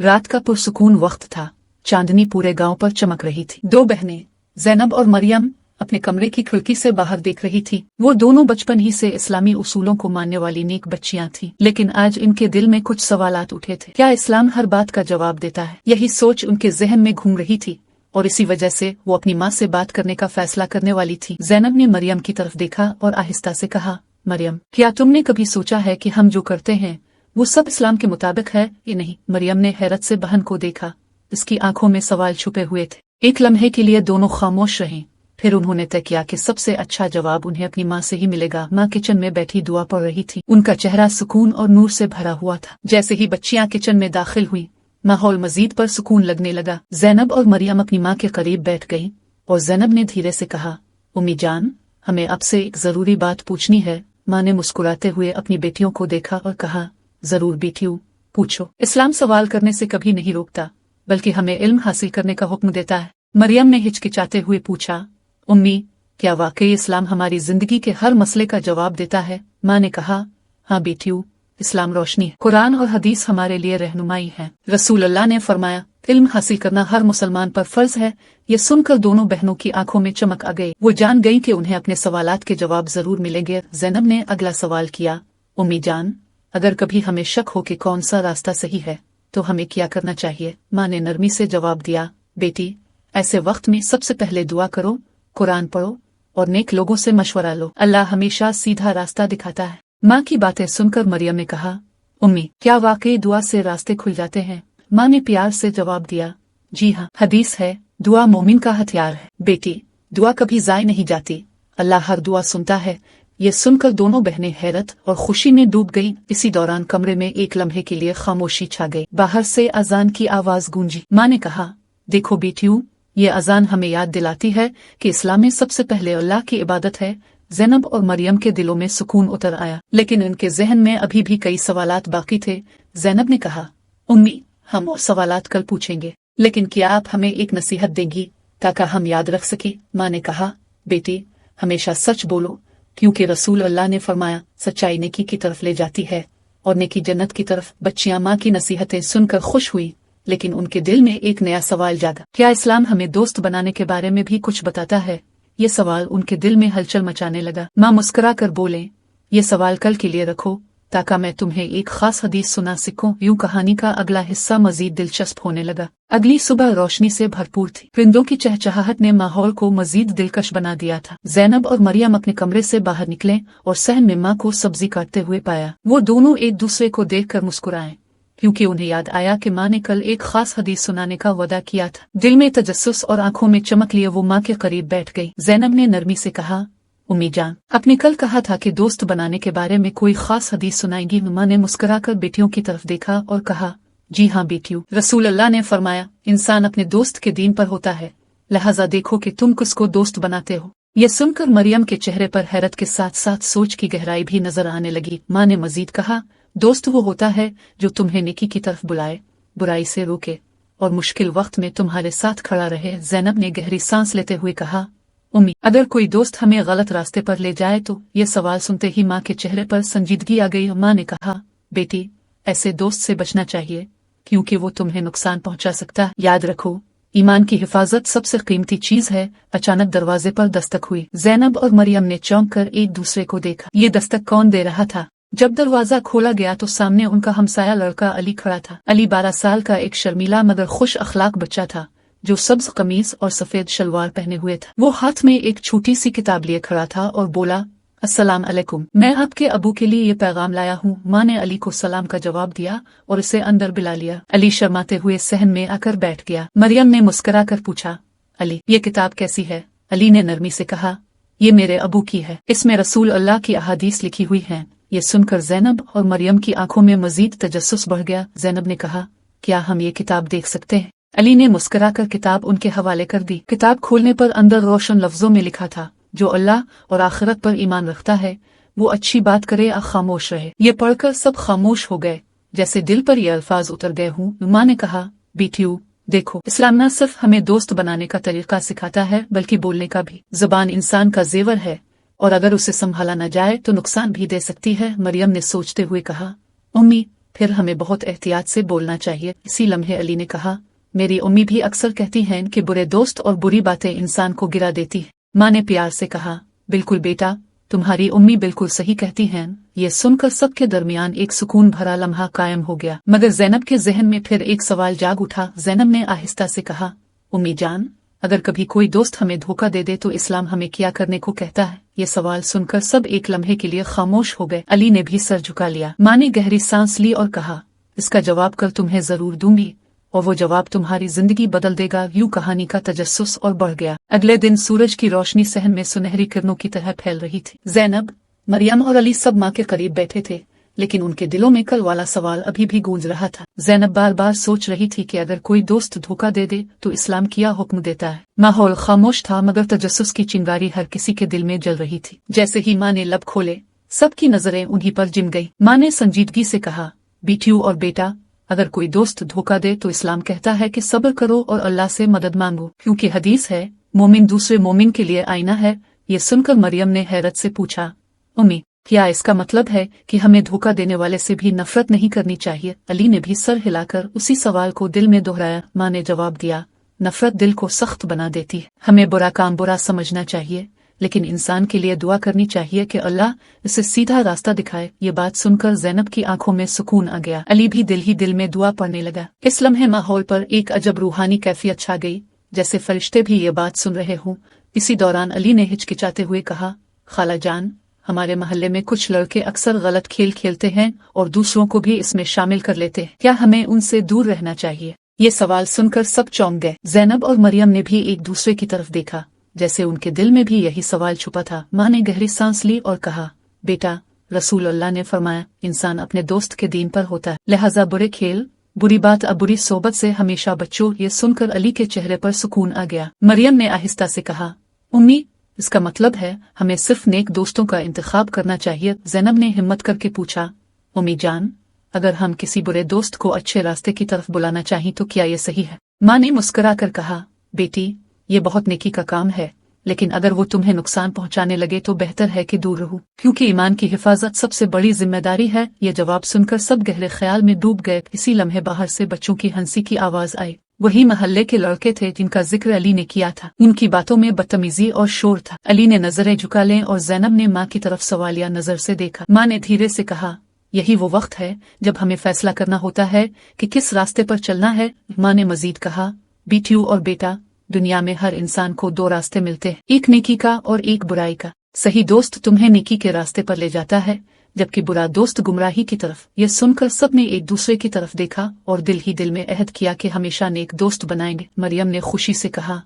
रात का पुरसुकून वक्त था। चांदनी पूरे गांव पर चमक रही थी। दो बहनें ज़ैनब और मरियम अपने कमरे की खिड़की से बाहर देख रही थी। वो दोनों बचपन ही से इस्लामी उसूलों को मानने वाली नेक बच्चियां थीं, लेकिन आज इनके दिल में कुछ सवालात उठे थे। क्या इस्लाम हर बात का जवाब देता है? यही सोच उनके जहन में घूम रही थी और इसी वजह से वो अपनी माँ से बात करने का फैसला करने वाली थी। ज़ैनब ने मरियम की तरफ देखा और आहिस्ता से कहा, मरियम, क्या तुमने कभी सोचा है कि हम जो करते हैं वो सब इस्लाम के मुताबिक है या नहीं? मरियम ने हैरत से बहन को देखा। इसकी आंखों में सवाल छुपे हुए थे। एक लम्हे के लिए दोनों खामोश रहीं। फिर उन्होंने तय किया कि सबसे अच्छा जवाब उन्हें अपनी माँ से ही मिलेगा। माँ किचन में बैठी दुआ पढ़ रही थी। उनका चेहरा सुकून और नूर से भरा हुआ था। जैसे ही बच्चियां किचन में दाखिल हुई, माहौल मजीद पर सुकून लगने लगा। ज़ैनब और मरियम अपनी माँ के करीब बैठ गईं और ज़ैनब ने धीरे से कहा, उम्मी जान, हमें आपसे एक जरूरी बात पूछनी है। माँ ने मुस्कुराते हुए अपनी बेटियों को देखा और कहा, जरूर बेटियों, पूछो। इस्लाम सवाल करने से कभी नहीं रोकता, बल्कि हमें इल्म हासिल करने का हुक्म देता है। मरियम ने हिचकिचाते हुए पूछा, उम्मी, क्या वाकई इस्लाम हमारी जिंदगी के हर मसले का जवाब देता है? माँ ने कहा, हाँ बेटियों, इस्लाम रोशनी है। कुरान और हदीस हमारे लिए रहनुमाई है। रसूल अल्लाह ने फरमाया, इल्म हासिल करना हर मुसलमान पर फर्ज है। ये सुनकर दोनों बहनों की आंखों में चमक आ गई। वो जान गई कि उन्हें अपने सवालात के जवाब जरूर मिलेंगे। ज़ैनब ने अगला सवाल किया, उम्मी जान, अगर कभी हमें शक हो कि कौन सा रास्ता सही है तो हमें क्या करना चाहिए? माँ ने नरमी से जवाब दिया, बेटी, ऐसे वक्त में सबसे पहले दुआ करो, कुरान पढ़ो और नेक लोगों से मशवरा लो। अल्लाह हमेशा सीधा रास्ता दिखाता है। माँ की बातें सुनकर मरियम ने कहा, उम्मी, क्या वाकई दुआ से रास्ते खुल जाते हैं? माँ ने प्यार से जवाब दिया, जी हाँ, हदीस है, दुआ मोमिन का हथियार है। बेटी, दुआ कभी जाय नहीं जाती, अल्लाह हर दुआ सुनता है। ये सुनकर दोनों बहनें हैरत और खुशी में डूब गईं। इसी दौरान कमरे में एक लम्हे के लिए खामोशी छा गई। बाहर से अजान की आवाज गूंजी। माँ ने कहा, देखो बेटियों, ये अजान हमें याद दिलाती है कि इस्लाम में सबसे पहले अल्लाह की इबादत है। ज़ैनब और मरियम के दिलों में सुकून उतर आया, लेकिन उनके जहन में अभी भी कई सवालात बाकी थे। ज़ैनब ने कहा, उम्मी, हम और सवालात कल पूछेंगे, लेकिन क्या आप हमें एक नसीहत देंगी ताकि हम याद रख सके? माँ ने कहा, बेटी, हमेशा सच बोलो, क्योंकि रसूल अल्लाह ने फरमाया, सच्चाई नेकी की तरफ ले जाती है और नेकी जन्नत की तरफ। बच्चियां माँ की नसीहतें सुनकर खुश हुई, लेकिन उनके दिल में एक नया सवाल जागा, क्या इस्लाम हमें दोस्त बनाने के बारे में भी कुछ बताता है? ये सवाल उनके दिल में हलचल मचाने लगा। माँ मुस्कुरा कर बोले, ये सवाल कल के लिए रखो ताकि मैं तुम्हें एक खास हदीस सुना सकूं। यूं कहानी का अगला हिस्सा मजीद दिलचस्प होने लगा। अगली सुबह रोशनी से भरपूर थी। परिंदों की चहचहाहट ने माहौल को मजीद दिलकश बना दिया था। ज़ैनब और मरियम अपने कमरे से बाहर निकले और सहन में माँ को सब्जी काटते हुए पाया। वो दोनों एक दूसरे को देखकर मुस्कुराए, क्योंकि उन्हें याद आया कि माँ ने कल एक खास हदीस सुनाने का वादा किया था। दिल में तजस्सुस और आंखों में चमक लिए वो माँ के करीब बैठ गई। ज़ैनब ने नरमी से कहा, उम्मी जान, आपने कल कहा था कि दोस्त बनाने के बारे में कोई खास हदीस सुनाएगी। माँ ने मुस्कुराकर बेटियों की तरफ देखा और कहा, जी हाँ बेटियों, रसूल अल्लाह ने फरमाया, इंसान अपने दोस्त के दीन पर होता है, लिहाजा देखो कि तुम किसको दोस्त बनाते हो। ये सुनकर मरियम के चेहरे पर हैरत के साथ साथ सोच की गहराई भी नजर आने लगी। माँ ने मजीद कहा, दोस्त वो होता है जो तुम्हें नेकी की तरफ बुलाए, बुराई से रोके और मुश्किल वक्त में तुम्हारे साथ खड़ा रहे। ज़ैनब ने गहरी सांस लेते हुए कहा, उम्मी, अगर कोई दोस्त हमें गलत रास्ते पर ले जाए तो? ये सवाल सुनते ही माँ के चेहरे पर संजीदगी आ गई। माँ ने कहा, बेटी, ऐसे दोस्त से बचना चाहिए, क्योंकि वो तुम्हें नुकसान पहुंचा सकता है। याद रखो, ईमान की हिफाजत सबसे कीमती चीज है। अचानक दरवाजे पर दस्तक हुई। ज़ैनब और मरियम ने चौंक कर एक दूसरे को देखा। ये दस्तक कौन दे रहा था? जब दरवाजा खोला गया तो सामने उनका हमसाया लड़का अली खड़ा था। अली 12 साल का एक शर्मीला मगर खुश अखलाक बच्चा था, जो सब्ज कमीज और सफेद शलवार पहने हुए था। वो हाथ में एक छोटी सी किताब लिए खड़ा था और बोला, अस्सलाम अलैकुम, मैं आपके अबू के लिए ये पैगाम लाया हूँ। माँ ने अली को सलाम का जवाब दिया और उसे अंदर बुला लिया। अली शर्माते हुए सहन में आकर बैठ गया। मरियम ने मुस्कुरा कर पूछा, अली, ये किताब कैसी है? अली ने नरमी से कहा, ये मेरे अबू की है, इसमें रसूल अल्लाह की अहादीस लिखी हुई हैं। ये सुनकर ज़ैनब और मरियम की आंखों में मजीद तजस्सुस बढ़ गया। ज़ैनब ने कहा, क्या हम ये किताब देख सकते हैं? अली ने मुस्कुराकर किताब उनके हवाले कर दी। किताब खोलने पर अंदर रोशन लफ्जों में लिखा था, जो अल्लाह और आखिरत पर ईमान रखता है वो अच्छी बात करे या खामोश रहे। ये पढ़कर सब खामोश हो गए, जैसे दिल पर ये अल्फाज उतर गए हों। माँ ने कहा, बेटियों देखो, इस्लाम न सिर्फ हमें दोस्त बनाने का तरीका सिखाता है, बल्कि बोलने का भी। ज़बान इंसान का जेवर है और अगर उसे संभाला न जाए तो नुकसान भी दे सकती है। मरियम ने सोचते हुए कहा, उम्मी, फिर हमें बहुत एहतियात से बोलना चाहिए। इसी लम्हे अली ने कहा, मेरी उम्मी भी अक्सर कहती हैं कि बुरे दोस्त और बुरी बातें इंसान को गिरा देती हैं। माँ ने प्यार से कहा, बिल्कुल बेटा, तुम्हारी उम्मी बिल्कुल सही कहती हैं। ये सुनकर सबके दरमियान एक सुकून भरा लम्हा कायम हो गया, मगर ज़ैनब के जहन में फिर एक सवाल जाग उठा। ज़ैनब ने आहिस्ता से कहा, उम्मी जान, अगर कभी कोई दोस्त हमें धोखा दे दे तो इस्लाम हमें क्या करने को कहता है? ये सवाल सुनकर सब एक लम्हे के लिए खामोश हो गए। अली ने भी सर झुका लिया। माँ ने गहरी सांस ली और कहा, इसका जवाब कल तुम्हें जरूर दूंगी और वो जवाब तुम्हारी जिंदगी बदल देगा। यूं कहानी का तजस्सुस और बढ़ गया। अगले दिन सूरज की रोशनी सहन में सुनहरी किरणों की तरह फैल रही थी। ज़ैनब, मरियम और अली सब माँ के करीब बैठे थे, लेकिन उनके दिलों में कल वाला सवाल अभी भी गूंज रहा था। ज़ैनब बार बार सोच रही थी कि अगर कोई दोस्त धोखा दे दे तो इस्लाम क्या हुक्म देता है। माहौल खामोश था, मगर तजस्सुस की चिंगारी हर किसी के दिल में जल रही थी। जैसे ही माँ ने लब खोले, सबकी नजरें उन्हीं पर जिम गई। माँ ने संजीदगी से कहा, बेटियों और बेटा, अगर कोई दोस्त धोखा दे तो इस्लाम कहता है कि सब्र करो और अल्लाह से मदद मांगो, क्योंकि हदीस है, मोमिन दूसरे मोमिन के लिए आईना है। ये सुनकर मरियम ने हैरत से पूछा, उम्मी, क्या इसका मतलब है कि हमें धोखा देने वाले से भी नफरत नहीं करनी चाहिए? अली ने भी सर हिलाकर उसी सवाल को दिल में दोहराया। माँ ने जवाब दिया, नफरत दिल को सख्त बना देती है। हमें बुरा काम बुरा समझना चाहिए, लेकिन इंसान के लिए दुआ करनी चाहिए कि अल्लाह इसे सीधा रास्ता दिखाए। ये बात सुनकर ज़ैनब की आंखों में सुकून आ गया। अली भी ही दिल में दुआ पढ़ने लगा। इस लम्हे माहौल पर एक अजब रूहानी कैफियत छा गई, जैसे फरिश्ते भी ये बात सुन रहे हों। इसी दौरान अली ने हिचकिचाते हुए कहा, खाला जान, हमारे मोहल्ले में कुछ लड़के अक्सर गलत खेल खेलते हैं और दूसरों को भी इसमें शामिल कर लेते हैं। क्या हमें उनसे दूर रहना चाहिए? ये सवाल सुनकर सब चौंक गए। ज़ैनब और मरियम ने भी एक दूसरे की तरफ देखा, जैसे उनके दिल में भी यही सवाल छुपा था। माँ ने गहरी सांस ली और कहा, बेटा, रसूल अल्लाह ने फरमाया, इंसान अपने दोस्त के दीन पर होता है, लिहाजा बुरे खेल, बुरी बात और बुरी सोबत से हमेशा बच्चों। ये सुनकर अली के चेहरे पर सुकून आ गया। मरियम ने आहिस्ता से कहा, उम्मी, इसका मतलब है हमें सिर्फ नेक दोस्तों का इंतखाब करना चाहिए। ज़ैनब ने हिम्मत करके पूछा, उम्मी जान, अगर हम किसी बुरे दोस्त को अच्छे रास्ते की तरफ बुलाना चाहें तो क्या ये सही है? माँ ने मुस्कुरा कर कहा, बेटी, ये बहुत नेकी का काम है, लेकिन अगर वो तुम्हें नुकसान पहुंचाने लगे तो बेहतर है कि दूर रहो, क्योंकि ईमान की हिफाजत सबसे बड़ी जिम्मेदारी है। ये जवाब सुनकर सब गहरे ख्याल में डूब गए। इसी लम्हे बाहर से बच्चों की हंसी की आवाज आई। वही मोहल्ले के लड़के थे जिनका जिक्र अली ने किया था। उनकी बातों में बदतमीजी और शोर था। अली ने नजरें झुका लें और ज़ैनब ने माँ की तरफ सवालिया नजर से देखा। माँ ने धीरे से कहा, यही वो वक्त है जब हमें फैसला करना होता है कि किस रास्ते पर चलना है। माँ ने मजीद कहा, बेटियों और बेटा, दुनिया में हर इंसान को दो रास्ते मिलते हैं, एक नेकी का और एक बुराई का। सही दोस्त तुम्हें नेकी के रास्ते पर ले जाता है, जबकि बुरा दोस्त गुमराही की तरफ। यह सुनकर सब ने एक दूसरे की तरफ देखा और दिल ही दिल में अहद किया कि हमेशा नेक दोस्त बनाएंगे। मरियम ने खुशी से कहा,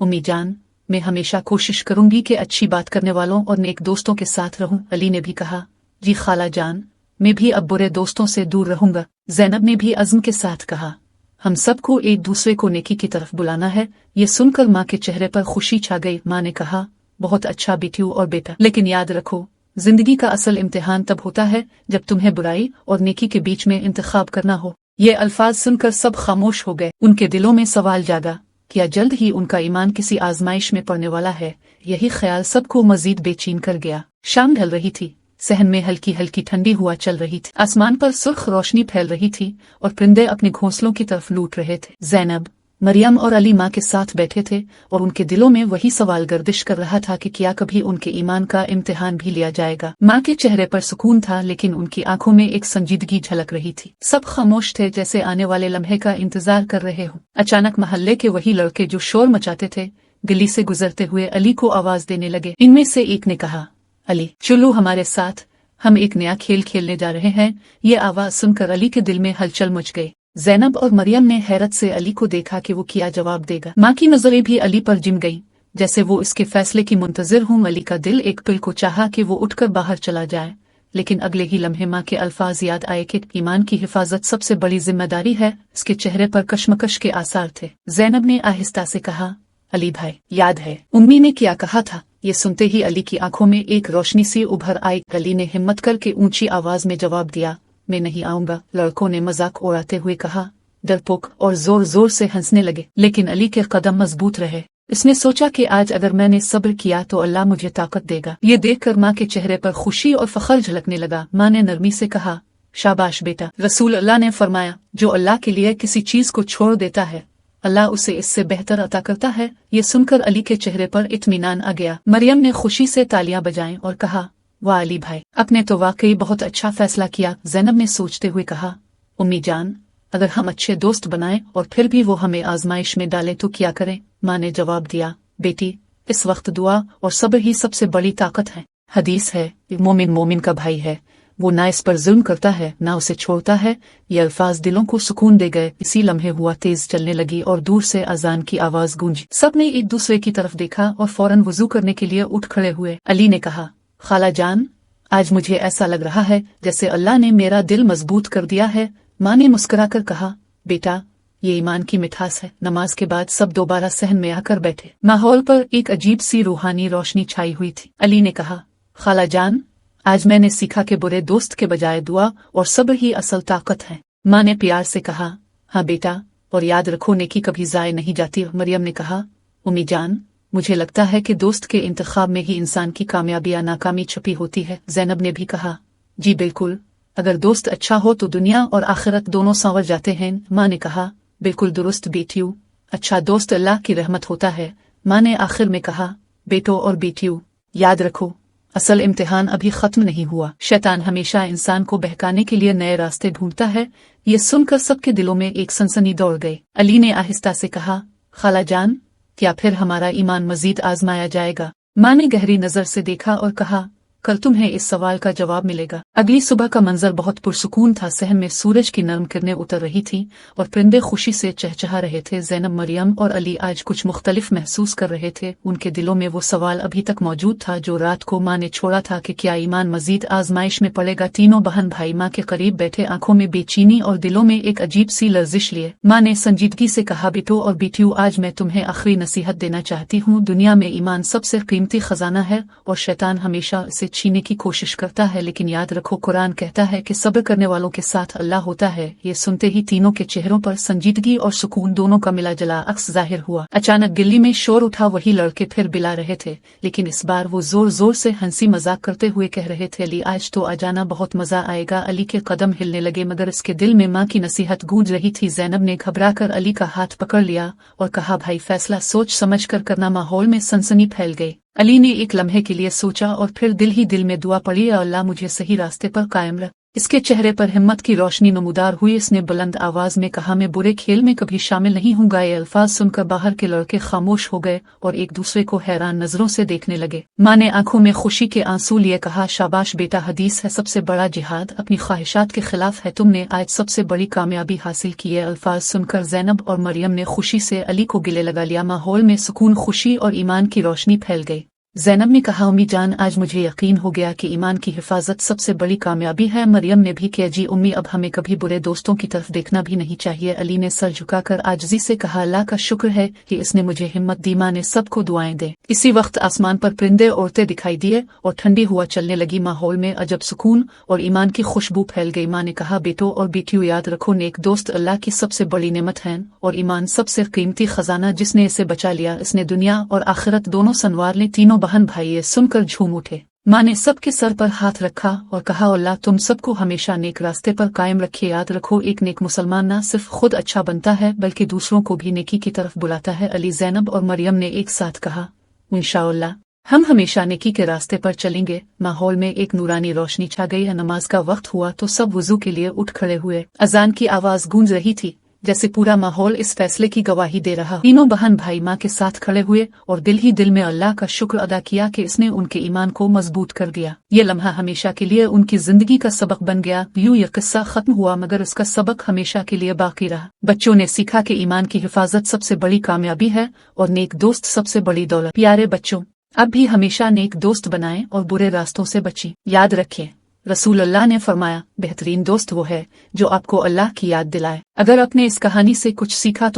उम्मी जान, मैं हमेशा कोशिश करूंगी कि अच्छी बात करने वालों और नेक दोस्तों के साथ रहूं। अली ने भी कहा, जी खाला जान, मैं भी अब बुरे दोस्तों से दूर रहूंगा। ज़ैनब ने भी अज़्म के साथ कहा, हम सबको एक दूसरे को नेकी की तरफ बुलाना है। ये सुनकर माँ के चेहरे पर खुशी छा गई। माँ ने कहा, बहुत अच्छा बेटियों और बेटा, लेकिन याद रखो, जिंदगी का असल इम्तिहान तब होता है जब तुम्हें बुराई और नेकी के बीच में इंतखाब करना हो। ये अल्फाज सुनकर सब खामोश हो गए। उनके दिलों में सवाल जागा, क्या जल्द ही उनका ईमान किसी आजमाइश में पड़ने वाला है? यही ख्याल सबको मजीद बेचैन कर गया। शाम ढल रही थी, सहन में हल्की हल्की ठंडी हवा चल रही थी, आसमान पर सुर्ख रोशनी फैल रही थी और परिंदे अपने घोंसलों की तरफ लूट रहे थे। ज़ैनब, मरियम और अली माँ के साथ बैठे थे और उनके दिलों में वही सवाल गर्दिश कर रहा था कि क्या कभी उनके ईमान का इम्तिहान भी लिया जाएगा। माँ के चेहरे पर सुकून था, लेकिन उनकी आंखों में एक संजीदगी झलक रही थी। सब खामोश थे, जैसे आने वाले लम्हे का इंतजार कर रहे हों। अचानक मोहल्ले के वही लड़के जो शोर मचाते थे, गली से गुजरते हुए अली को आवाज देने लगे। इनमें से एक ने कहा, अली, चलो हमारे साथ, हम एक नया खेल खेलने जा रहे हैं। ये आवाज सुनकर अली के दिल में हलचल मच गई। ज़ैनब और मरियम ने हैरत से अली को देखा कि वो क्या जवाब देगा। माँ की नजरें भी अली पर जिम गईं, जैसे वो इसके फैसले की मुंतजिर हूँ। अली का दिल एक पल को चाहा कि वो उठकर बाहर चला जाए, लेकिन अगले ही लम्हे माँ के अल्फाज याद आए कि ईमान की हिफाजत सबसे बड़ी जिम्मेदारी है। इसके चेहरे पर कशमकश के आसार थे। ज़ैनब ने आहिस्ता से कहा, अली भाई, याद है उम्मी ने क्या कहा था? ये सुनते ही अली की आंखों में एक रोशनी सी उभर आई। अली ने हिम्मत करके ऊंची आवाज में जवाब दिया, मैं नहीं आऊंगा। लड़कों ने मजाक उड़ाते हुए कहा, डरपोक, और जोर जोर से हंसने लगे। लेकिन अली के कदम मजबूत रहे। इसने सोचा कि आज अगर मैंने सब्र किया तो अल्लाह मुझे ताकत देगा। ये देखकर माँ के चेहरे पर खुशी और फख्र झलकने लगा। माँ ने नरमी से कहा, शाबाश बेटा। रसूल अल्लाह ने फरमाया, जो अल्लाह के लिए किसी चीज को छोड़ देता है अल्लाह उसे इससे बेहतर अता करता है। ये सुनकर अली के चेहरे पर इत्मीनान आ गया। मरियम ने खुशी से तालियां बजाईं और कहा, वाह अली भाई, आपने तो वाकई बहुत अच्छा फैसला किया। ज़ैनब ने सोचते हुए कहा, उम्मी जान, अगर हम अच्छे दोस्त बनाएं और फिर भी वो हमें आजमाइश में डाले तो क्या करें। माँ ने जवाब दिया, बेटी, इस वक्त दुआ और सब्र ही सबसे बड़ी ताकत है। हदीस है, मोमिन मोमिन का भाई है, वो ना इस पर जुल्म करता है ना उसे छोड़ता है। ये अल्फाज दिलों को सुकून दे गए। इसी लम्हे हुआ तेज चलने लगी और दूर से अजान की आवाज गूंजी। सबने एक दूसरे की तरफ देखा और फौरन वुजू करने के लिए उठ खड़े हुए। अली ने कहा, खाला जान, आज मुझे ऐसा लग रहा है जैसे अल्लाह ने मेरा दिल मजबूत कर दिया है। माँ ने मुस्कुराकर कहा, बेटा, ये ईमान की मिठास है। नमाज के बाद सब दोबारा सहन में आकर बैठे। माहौल पर एक अजीब सी रूहानी रोशनी छाई हुई थी। अली ने कहा, खाला जान, आज मैंने सीखा कि बुरे दोस्त के बजाय दुआ और सब्र ही असल ताकत है। माँ ने प्यार से कहा, हाँ बेटा, और याद रखो नेकी कभी जाए नहीं जाती। मरियम ने कहा, उम्मी जान, मुझे लगता है कि दोस्त के इंतखाब में ही इंसान की कामयाबी या नाकामी छुपी होती है। ज़ैनब ने भी कहा, जी बिल्कुल, अगर दोस्त अच्छा हो तो दुनिया और आखिरत दोनों संवर जाते हैं। माँ ने कहा, बिल्कुल दुरुस्त बेटियों, अच्छा दोस्त अल्लाह की रहमत होता है। माँ ने आखिर में कहा, बेटों और बेटियों, याद रखो, असल इम्तिहान अभी खत्म नहीं हुआ। शैतान हमेशा इंसान को बहकाने के लिए नए रास्ते ढूंढता है। ये सुनकर सबके दिलों में एक सनसनी दौड़ गई। अली ने आहिस्ता से कहा, खाला जान, क्या फिर हमारा ईमान मजीद आजमाया जाएगा। माँ ने गहरी नजर से देखा और कहा, कल तुम्हें इस सवाल का जवाब मिलेगा। अगली सुबह का मंजर बहुत पुरसुकून था। सहन में सूरज की नरम किरणें उतर रही थी और परिंदे खुशी से चहचहा रहे थे। ज़ैनब, मरियम और अली आज कुछ मुख्तलिफ महसूस कर रहे थे। उनके दिलों में वो सवाल अभी तक मौजूद था जो रात को माँ ने छोड़ा था कि क्या ईमान मजीद आजमाइश में पड़ेगा। तीनों बहन भाई माँ के करीब बैठे, आंखों में बेचैनी और दिलों में एक अजीब सी लर्जिश लिए। माँ ने संजीदगी से कहा, बेटो और बेटियों, आज मैं तुम्हें आखिरी नसीहत देना चाहती हूँ। दुनिया में ईमान सबसे कीमती खजाना है और शैतान हमेशा इसे छीनने की कोशिश करता है, लेकिन याद रखो, कुरान कहता है कि सब्र करने वालों के साथ अल्लाह होता है। ये सुनते ही तीनों के चेहरों पर संजीदगी और सुकून दोनों का मिला जुला अक्स जाहिर हुआ। अचानक गिल्ली में शोर उठा। वही लड़के फिर बिला रहे थे, लेकिन इस बार वो जोर जोर से हंसी मजाक करते हुए कह रहे थे, अली आज तो आ जाना, बहुत मजा आएगा। अली के कदम हिलने लगे मगर इसके दिल में माँ की नसीहत गूंज रही थी। ज़ैनब ने घबराकर अली का हाथ पकड़ लिया और कहा, भाई, फैसला सोच समझ कर करना। माहौल में सनसनी फैल गई। अली ने एक लम्हे के लिए सोचा और फिर दिल ही दिल में दुआ पड़ी, अल्लाह मुझे सही रास्ते पर कायम रख। इसके चेहरे पर हिम्मत की रोशनी नमूदार हुई। इसने बुलंद आवाज में कहा, मैं बुरे खेल में कभी शामिल नहीं हूँगा। ये अल्फाज सुनकर बाहर के लड़के खामोश हो गए और एक दूसरे को हैरान नजरों से देखने लगे। माँ ने आंखों में खुशी के आंसू लिए कहा, शाबाश बेटा, हदीस है, सबसे बड़ा जिहाद अपनी ख्वाहिशात के खिलाफ है। तुमने आज सबसे बड़ी कामयाबी हासिल की है। अल्फाज सुनकर ज़ैनब और मरियम ने खुशी से अली को गले लगा लिया। माहौल में सुकून, खुशी और ईमान की रोशनी फैल गई। ज़ैनब ने कहा, उम्मी जान, आज मुझे यकीन हो गया कि ईमान की हिफाजत सबसे बड़ी कामयाबी है। मरियम ने भी किया, जी उम्मी, अब हमें कभी बुरे दोस्तों की तरफ देखना भी नहीं चाहिए। अली ने सर झुकाकर आजिज़ी से कहा, अल्लाह का शुक्र है कि इसने मुझे हिम्मत दी। माँ ने सबको दुआएं दे। इसी वक्त आसमान पर परिंदे उड़ते दिखाई दिए और ठंडी हवा चलने लगी। माहौल में अजब सुकून और ईमान की खुशबू फैल गई। माँ ने कहा, बेटों और बेटियों, याद रखो, नेक दोस्त अल्लाह की सबसे बड़ी नेमत है और ईमान सबसे कीमती खजाना। जिसने इसे बचा लिया, इसने दुनिया और आखिरत दोनों संवार ली। तीनों बहन भाई ये सुनकर झूम उठे। माँ ने सबके सर पर हाथ रखा और कहा, अल्लाह तुम सबको हमेशा नेक रास्ते पर कायम रखे। याद रखो, एक नेक मुसलमान न सिर्फ खुद अच्छा बनता है बल्कि दूसरों को भी नेकी की तरफ बुलाता है। अली, ज़ैनब और मरियम ने एक साथ कहा, इंशाअल्लाह हम हमेशा नेकी के रास्ते पर चलेंगे। माहौल में एक नूरानी रोशनी छा गई है। नमाज का वक्त हुआ तो सब वुजू के लिए उठ खड़े हुए। अजान की आवाज गूंज रही थी, जैसे पूरा माहौल इस फैसले की गवाही दे रहा। तीनों बहन भाई माँ के साथ खड़े हुए और दिल ही दिल में अल्लाह का शुक्र अदा किया कि इसने उनके ईमान को मजबूत कर दिया। ये लम्हा हमेशा के लिए उनकी जिंदगी का सबक बन गया। यूं ये किस्सा खत्म हुआ मगर उसका सबक हमेशा के लिए बाकी रहा। बच्चों ने सीखा कि ईमान की हिफाजत सबसे बड़ी कामयाबी है और नेक दोस्त सबसे बड़ी दौलत। प्यारे बच्चों, अब भी हमेशा नेक दोस्त बनाएं और बुरे रास्तों से बचें। याद रखें, रसूल अल्लाह ने फरमाया, बेहतरीन दोस्त वो है जो आपको अल्लाह की याद दिलाए। अगर आपने इस कहानी से कुछ सीखा तो